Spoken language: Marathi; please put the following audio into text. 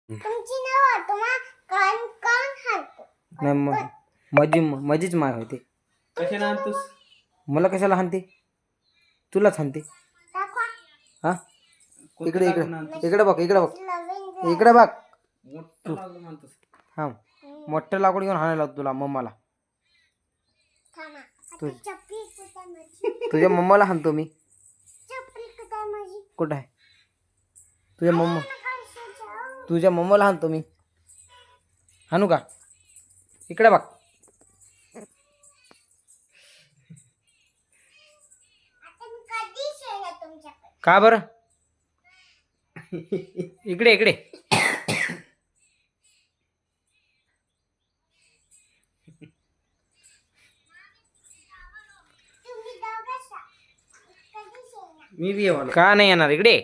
तुमची नाव तुम्हा कान कान हात नाही माझीच माय होते. कशाला आणतोस? मला कशाला हाणते? तुलाच हाणते. दाखवा हा कोणतं इकडे लाकूड आणतोस? इकडे बघ इकडे बघ नवीन इकडे बघ. मोठं लाकूड आणतोस. हा मोठं लाकूड घेऊन हाणायला लावतो तुला मम्माला. थांबा आता चपली कुठे माझी तुझ्या मम्माला हाणतो मी. चपली कुठे माझी कुठं आहे तुझ्या मम्मा? कशी जाऊ तुझ्या मम्माला हाणतो मी. हाणू का? इकडे बघ. आता मी कधी शेळ्या तुमच्याकडे का बरं? इकडे इकडे. तुम्ही दोघं कधी शेळ्या मी बी येवालो. का नाही येणार इकडे?